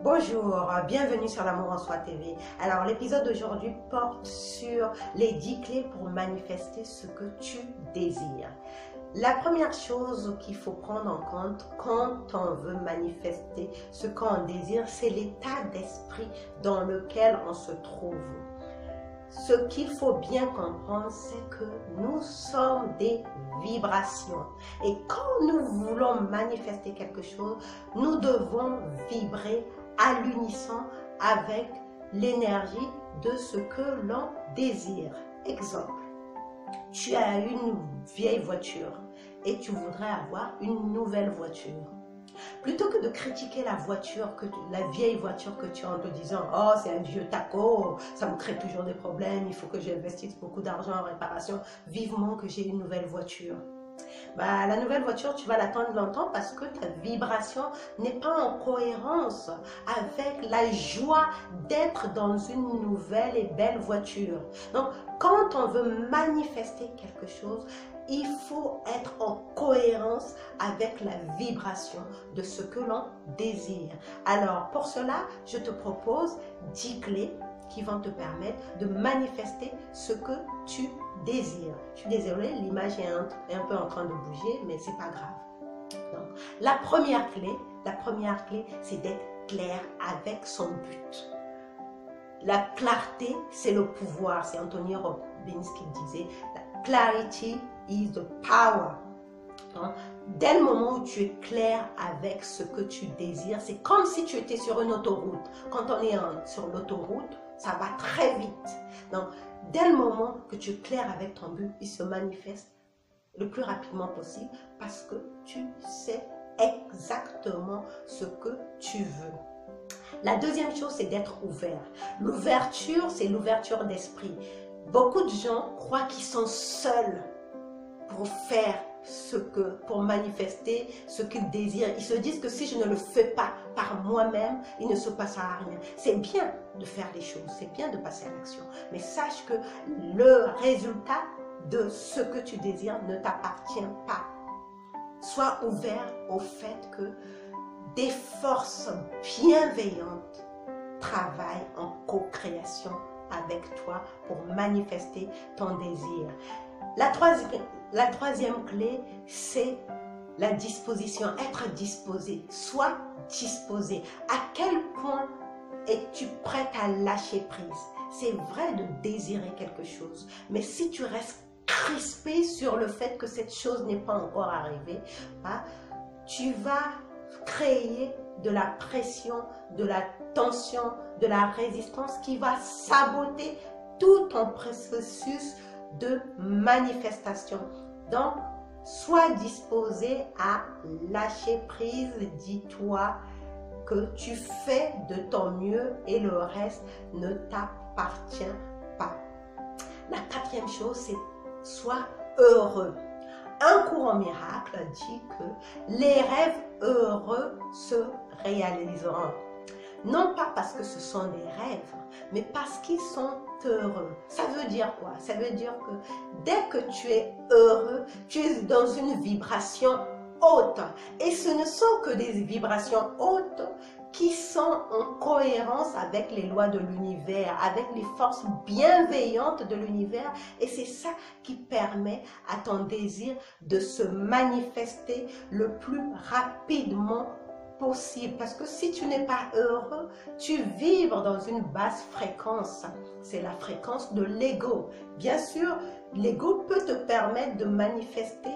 Bonjour, bienvenue sur l'Amour en Soi TV. Alors l'épisode d'aujourd'hui porte sur les 10 clés pour manifester ce que tu désires. La première chose qu'il faut prendre en compte quand on veut manifester ce qu'on désire, c'est l'état d'esprit dans lequel on se trouve. Ce qu'il faut bien comprendre, c'est que nous sommes des vibrations. Et quand nous voulons manifester quelque chose, nous devons vibrer à l'unisson avec l'énergie de ce que l'on désire. Exemple, tu as une vieille voiture et tu voudrais avoir une nouvelle voiture. Plutôt que de critiquer la vieille voiture que tu as en te disant « Oh, c'est un vieux taco, ça me crée toujours des problèmes, il faut que j'investisse beaucoup d'argent en réparation, vivement que j'ai une nouvelle voiture. » La nouvelle voiture, tu vas l'attendre longtemps parce que ta vibration n'est pas en cohérence avec la joie d'être dans une nouvelle et belle voiture. Donc, quand on veut manifester quelque chose, il faut être en cohérence avec la vibration de ce que l'on désire. Alors, pour cela, je te propose 10 clés qui vont te permettre de manifester ce que tu désires. Je suis désolée, l'image est un peu en train de bouger, mais c'est pas grave. Donc, la première clé, c'est d'être clair avec son but. La clarté, c'est le pouvoir. C'est Anthony Robbins qui disait, la clarity is the power. Donc, dès le moment où tu es clair avec ce que tu désires, c'est comme si tu étais sur une autoroute. Quand on est sur l'autoroute, ça va très vite. Donc, dès le moment que tu es clair avec ton but, il se manifeste le plus rapidement possible parce que tu sais exactement ce que tu veux. La deuxième chose, c'est d'être ouvert. L'ouverture, c'est l'ouverture d'esprit. Beaucoup de gens croient qu'ils sont seuls pour manifester ce qu'ils désirent. Ils se disent que si je ne le fais pas par moi-même, il ne se passera rien. C'est bien de faire les choses, c'est bien de passer à l'action. Mais sache que le résultat de ce que tu désires ne t'appartient pas. Sois ouvert au fait que des forces bienveillantes travaillent en co-création avec toi pour manifester ton désir. La troisième clé, c'est la disposition, être disposé. Sois disposé. À quel point es-tu prête à lâcher prise? C'est vrai de désirer quelque chose, mais si tu restes crispé sur le fait que cette chose n'est pas encore arrivée, tu vas créer de la pression, de la tension, de la résistance qui va saboter tout ton processus de manifestation. Donc, sois disposé à lâcher prise. Dis-toi que tu fais de ton mieux et le reste ne t'appartient pas. La quatrième chose, c'est sois heureux. Un courant miracle dit que les rêves heureux se réaliseront. Non pas parce que ce sont des rêves, mais parce qu'ils sont heureux. Ça veut dire quoi? Ça veut dire que dès que tu es heureux, tu es dans une vibration haute. Et ce ne sont que des vibrations hautes qui sont en cohérence avec les lois de l'univers, avec les forces bienveillantes de l'univers. Et c'est ça qui permet à ton désir de se manifester le plus rapidement possible. Parce que si tu n'es pas heureux, tu vibres dans une basse fréquence. C'est la fréquence de l'ego. Bien sûr, l'ego peut te permettre de manifester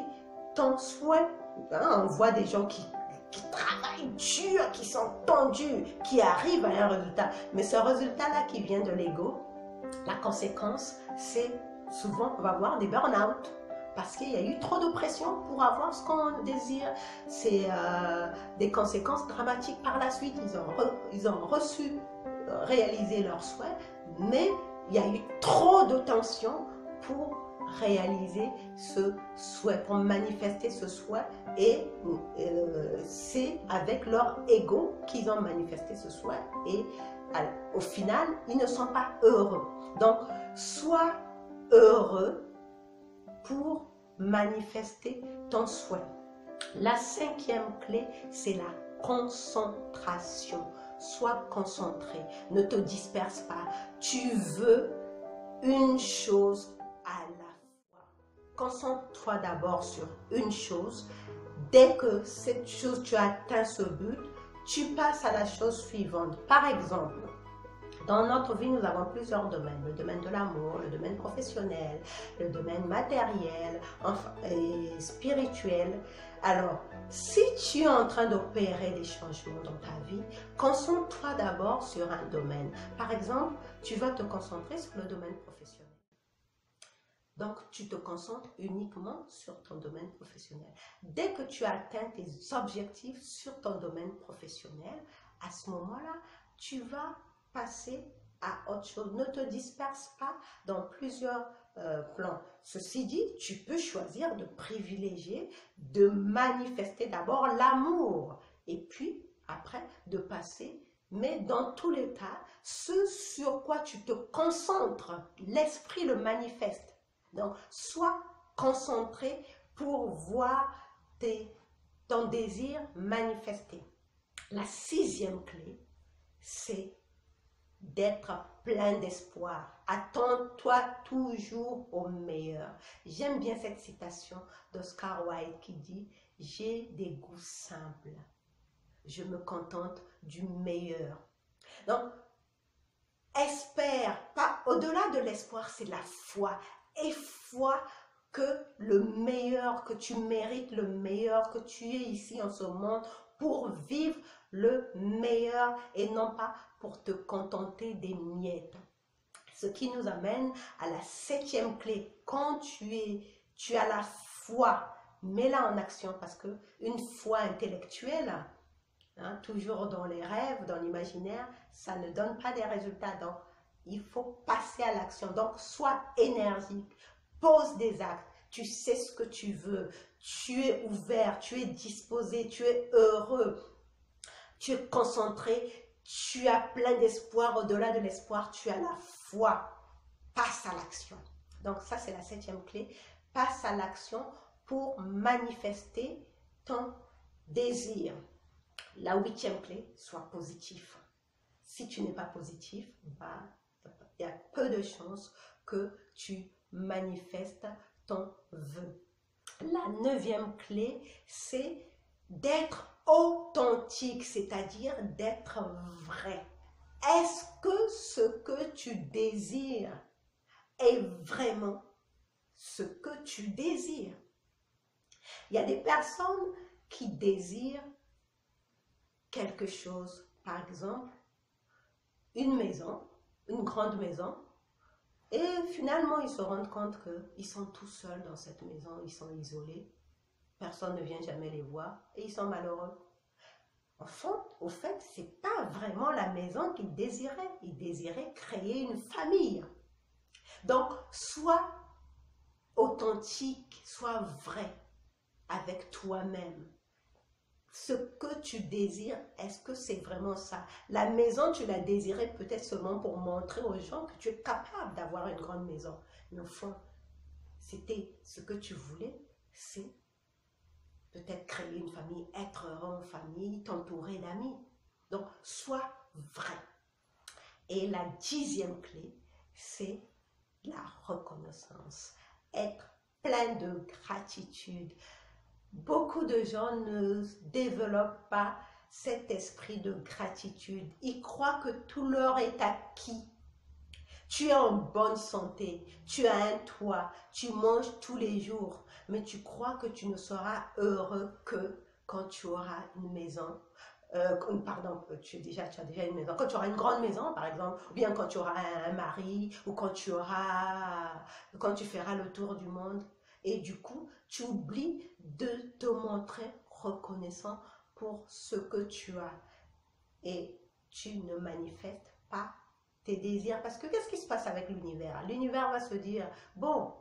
ton souhait. On voit des gens qui travaillent dur, qui sont tendus, qui arrivent à un résultat. Mais ce résultat-là qui vient de l'ego, la conséquence, c'est souvent on va avoir des burn-out. Parce qu'il y a eu trop de pression pour avoir ce qu'on désire. C'est des conséquences dramatiques par la suite. Ils ont reçu réaliser leurs souhaits, mais il y a eu trop de tension pour réaliser ce souhait, pour manifester ce souhait. Et c'est avec leur ego qu'ils ont manifesté ce souhait. Et au final, ils ne sont pas heureux. Donc, sois heureux pour manifester ton souhait. La cinquième clé, c'est la concentration. sois concentré, ne te disperse pas. Tu veux une chose à la fois. Concentre-toi d'abord sur une chose. Dès que cette chose, tu atteins ce but, tu passes à la chose suivante. Par exemple, dans notre vie, nous avons plusieurs domaines. Le domaine de l'amour, le domaine professionnel, le domaine matériel, enfin, et spirituel. Alors, si tu es en train d'opérer des changements dans ta vie, concentre-toi d'abord sur un domaine. Par exemple, tu vas te concentrer sur le domaine professionnel. Donc, tu te concentres uniquement sur ton domaine professionnel. Dès que tu atteins tes objectifs sur ton domaine professionnel, à ce moment-là, tu vas passer à autre chose. Ne te disperse pas dans plusieurs plans. Ceci dit, tu peux choisir de privilégier, de manifester d'abord l'amour et puis après de passer. Mais dans tous les cas, ce sur quoi tu te concentres, l'esprit le manifeste. Donc, sois concentré pour voir ton désir manifester. La sixième clé, c'est d'être plein d'espoir. Attends-toi toujours au meilleur. J'aime bien cette citation d'Oscar Wilde qui dit « J'ai des goûts simples. Je me contente du meilleur. » Donc, espère, pas au-delà de l'espoir, c'est la foi. Et foi que le meilleur, que tu mérites le meilleur, que tu es ici en ce monde pour vivre le meilleur et non pas pour te contenter des miettes. Ce qui nous amène à la septième clé. Quand tu as la foi, mets-la en action parce que une foi intellectuelle, hein, toujours dans les rêves, dans l'imaginaire, ça ne donne pas des résultats. Donc, il faut passer à l'action. Donc, sois énergique, pose des actes. Tu sais ce que tu veux, tu es ouvert, tu es disposé, tu es heureux, tu es concentré, tu as plein d'espoir. Au-delà de l'espoir, tu as la foi. Passe à l'action. Donc, ça, c'est la septième clé. Passe à l'action pour manifester ton désir. La huitième clé, sois positif. Si tu n'es pas positif, bah, il y a peu de chances que tu manifestes ton vœu. La neuvième clé, c'est d'être authentique, c'est-à-dire d'être vrai. Est-ce que ce que tu désires est vraiment ce que tu désires? Il y a des personnes qui désirent quelque chose, par exemple, une maison, une grande maison, et finalement ils se rendent compte qu'ils sont tout seuls dans cette maison, ils sont isolés, personne ne vient jamais les voir et ils sont malheureux. Enfin, au fait, ce n'est pas vraiment la maison qu'ils désiraient, ils désiraient créer une famille. Donc, sois authentique, sois vrai avec toi-même. Ce que tu désires, est-ce que c'est vraiment ça? La maison, tu l'as désirée peut-être seulement pour montrer aux gens que tu es capable d'avoir une grande maison. Mais au fond, c'était ce que tu voulais, c'est peut-être créer une famille, être heureux en famille, t'entourer d'amis. Donc, sois vrai. Et la dixième clé, c'est la reconnaissance. Être plein de gratitude. Beaucoup de gens ne développent pas cet esprit de gratitude. Ils croient que tout leur est acquis. Tu es en bonne santé, tu as un toit, tu manges tous les jours, mais tu crois que tu ne seras heureux que quand tu auras une maison. Pardon, tu as déjà une maison. Quand tu auras une grande maison, par exemple, ou bien quand tu auras un mari, ou quand tu feras le tour du monde. Et du coup, tu oublies de te montrer reconnaissant pour ce que tu as. Et tu ne manifestes pas tes désirs. Parce que qu'est-ce qui se passe avec l'univers? L'univers va se dire, bon,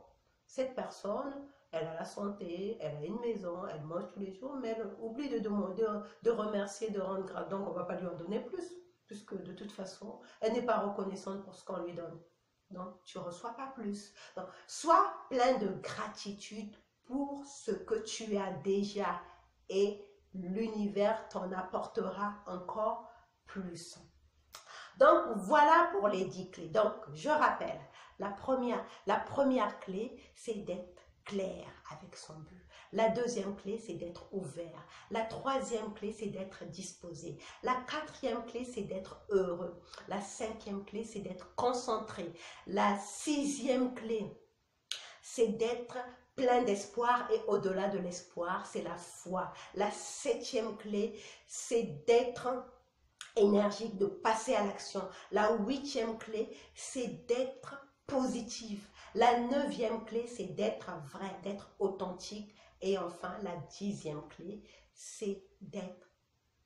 cette personne, elle a la santé, elle a une maison, elle mange tous les jours, mais elle oublie de demander, de remercier, de rendre grâce. Donc, on ne va pas lui en donner plus, puisque de toute façon, elle n'est pas reconnaissante pour ce qu'on lui donne. Donc, tu ne reçois pas plus. Donc, sois plein de gratitude pour ce que tu as déjà et l'univers t'en apportera encore plus. Donc, voilà pour les 10 clés. Donc, je rappelle, la première clé, c'est d'être clair avec son but. La deuxième clé, c'est d'être ouvert. La troisième clé, c'est d'être disposé. La quatrième clé, c'est d'être heureux. La cinquième clé, c'est d'être concentré. La sixième clé, c'est d'être plein d'espoir et au-delà de l'espoir, c'est la foi. La septième clé, c'est d'être énergique, de passer à l'action. La huitième clé, c'est d'être positif. La neuvième clé, c'est d'être vrai, d'être authentique. Et enfin, la dixième clé, c'est d'être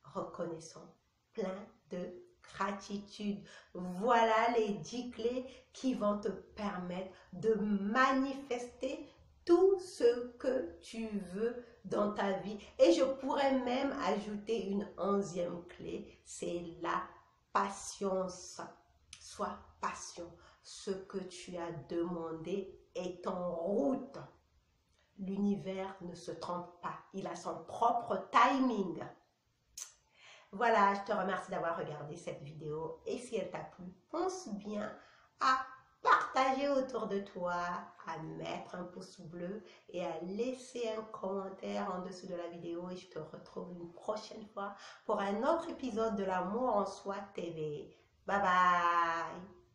reconnaissant, plein de gratitude. Voilà les 10 clés qui vont te permettre de manifester tout ce que tu veux dans ta vie. Et je pourrais même ajouter une 11e clé, c'est la patience. Sois patient. Ce que tu as demandé est en route. L'univers ne se trompe pas. Il a son propre timing. Voilà, je te remercie d'avoir regardé cette vidéo et si elle t'a plu, pense bien à partager autour de toi, à mettre un pouce bleu et à laisser un commentaire en dessous de la vidéo et je te retrouve une prochaine fois pour un autre épisode de l'Amour en Soi TV. Bye bye!